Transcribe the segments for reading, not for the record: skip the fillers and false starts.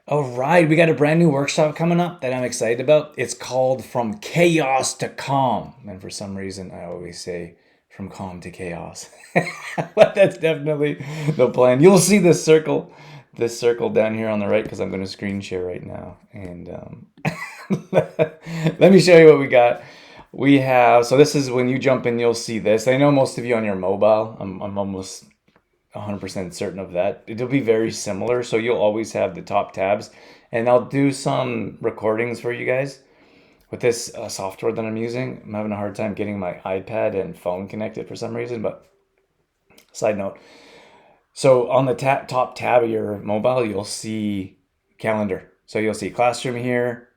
All right, we got a brand new workshop coming up that I'm excited about. It's called From Chaos to Calm. And for some reason, I always say from calm to chaos. But that's definitely the plan. You'll see this circle down here on the right because I'm going to screen share right now. And let me show you what we got. We have, so this is when you jump in, you'll see this. I know most of you on your mobile. I'm almost 100% certain of that. It'll be very similar, so you'll always have the top tabs. And I'll do some recordings for you guys with this software that I'm using. I'm having a hard time getting my iPad and phone connected for some reason, but side note. So on the top tab of your mobile, you'll see calendar. So you'll see classroom here.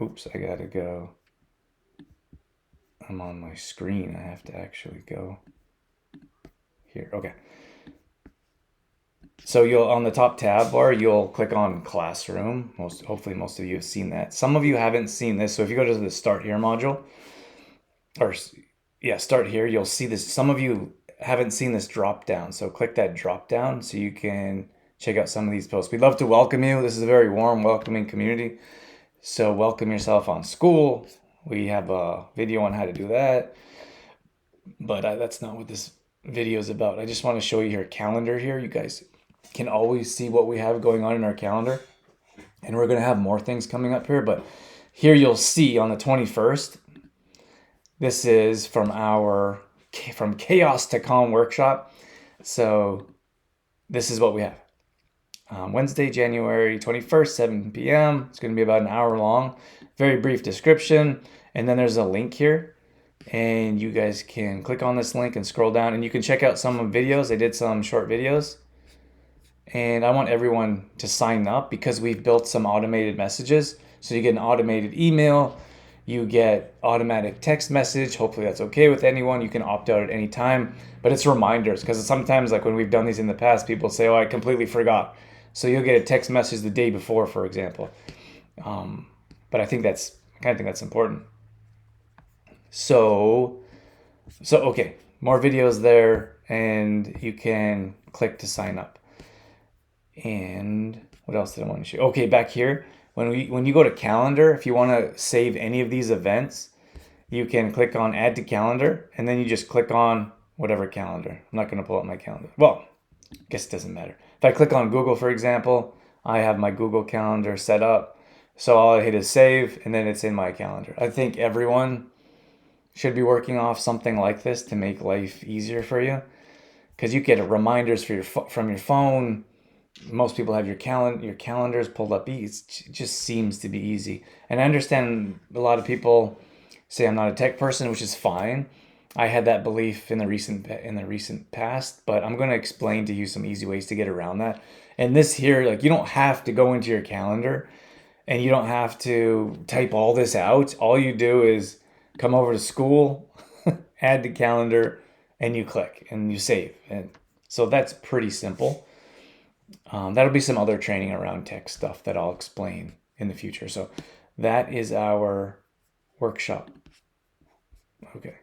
Oops, I gotta go. I'm on my screen. I have to actually go here. Okay. So you'll on the top tab bar, you'll click on classroom. Hopefully most of you have seen that. Some of you haven't seen this. So if you go to the start here module, or yeah, start here, you'll see this. Some of you haven't seen this drop down. So click that drop down so you can check out some of these posts. We'd love to welcome you. This is a very warm, welcoming community. So welcome yourself on school. We have a video on how to do that, but that's not what this video is about. I just want to show you your calendar here. You guys can always see what we have going on in our calendar. And we're going to have more things coming up here. But here you'll see on the 21st, this is from our From Chaos to Calm workshop. So this is what we have. Wednesday, January 21st, 7 p.m. It's going to be about an hour long. Very brief description. And then there's a link here. And you guys can click on this link and scroll down. And you can check out some of the videos. I did some short videos. And I want everyone to sign up because we've built some automated messages. So you get an automated email, you get automatic text message. Hopefully that's okay with anyone. You can opt out at any time, but it's reminders because sometimes, like when we've done these in the past, people say, "Oh, I completely forgot." So you'll get a text message the day before, for example. But I kind of think that's important. So, okay, more videos there, and you can click to sign up. And what else did I want to show? Okay, back here, when you go to calendar, if you want to save any of these events, you can click on add to calendar, and then you just click on whatever calendar. I'm not going to pull up my calendar. Well, I guess it doesn't matter. If I click on Google, for example, I have my Google Calendar set up. So all I hit is save, and then it's in my calendar. I think everyone should be working off something like this to make life easier for you, because you get reminders from your phone. Most people have your calendars pulled up. It just seems to be easy. And I understand a lot of people say I'm not a tech person, which is fine. I had that belief in the recent past, but I'm going to explain to you some easy ways to get around that. And this here, like, you don't have to go into your calendar and you don't have to type all this out. All you do is come over to school, add to calendar, and you click and you save. And so that's pretty simple. That'll be some other training around tech stuff that I'll explain in the future. So that is our workshop. Okay.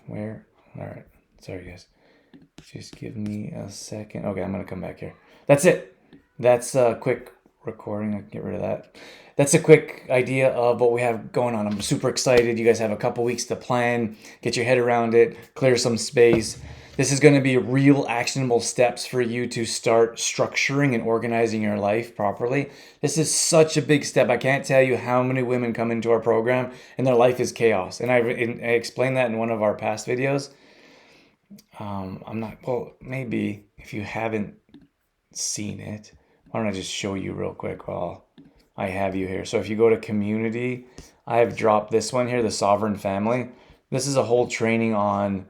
Where? All right. Sorry, guys. Just give me a second. Okay, I'm going to come back here. That's it. That's a quick recording. I can get rid of that. That's a quick idea of what we have going on. I'm super excited. You guys have a couple weeks to plan, get your head around it, clear some space. This is going to be real actionable steps for you to start structuring and organizing your life properly. This is such a big step. I can't tell you how many women come into our program and their life is chaos. And I explained that in one of our past videos. Maybe if you haven't seen it, why don't I just show you real quick while I have you here. So if you go to community, I have dropped this one here, the Sovereign Family. This is a whole training on.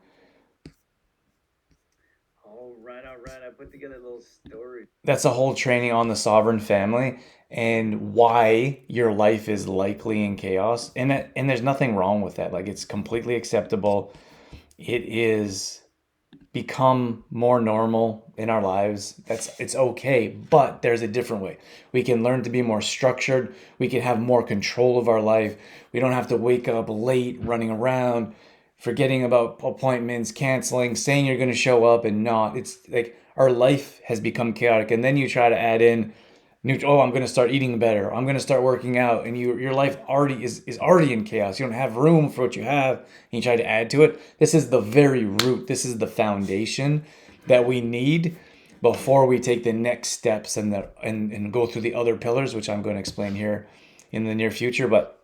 All right. I put together a little story. That's a whole training on the Sovereign Family and why your life is likely in chaos. And there's nothing wrong with that. Like, it's completely acceptable. It is become more normal in our lives. It's okay, but there's a different way. We can learn to be more structured. We can have more control of our life. We don't have to wake up late running around. forgetting about appointments, canceling, saying you're going to show up and not. It's like our life has become chaotic. And then you try to add in I'm going to start eating better. I'm going to start working out. And your life already is already in chaos. You don't have room for what you have. And you try to add to it. This is the very root. This is the foundation that we need before we take the next steps and go through the other pillars, which I'm going to explain here in the near future. But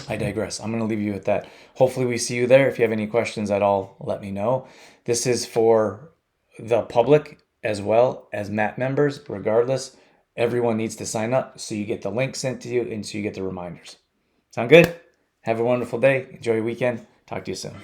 I digress. I'm going to leave you with that. Hopefully we see you there. If you have any questions at all, let me know. This is for the public as well as MAP members. Regardless, everyone needs to sign up so you get the link sent to you and so you get the reminders. Sound good? Have a wonderful day. Enjoy your weekend. Talk to you soon.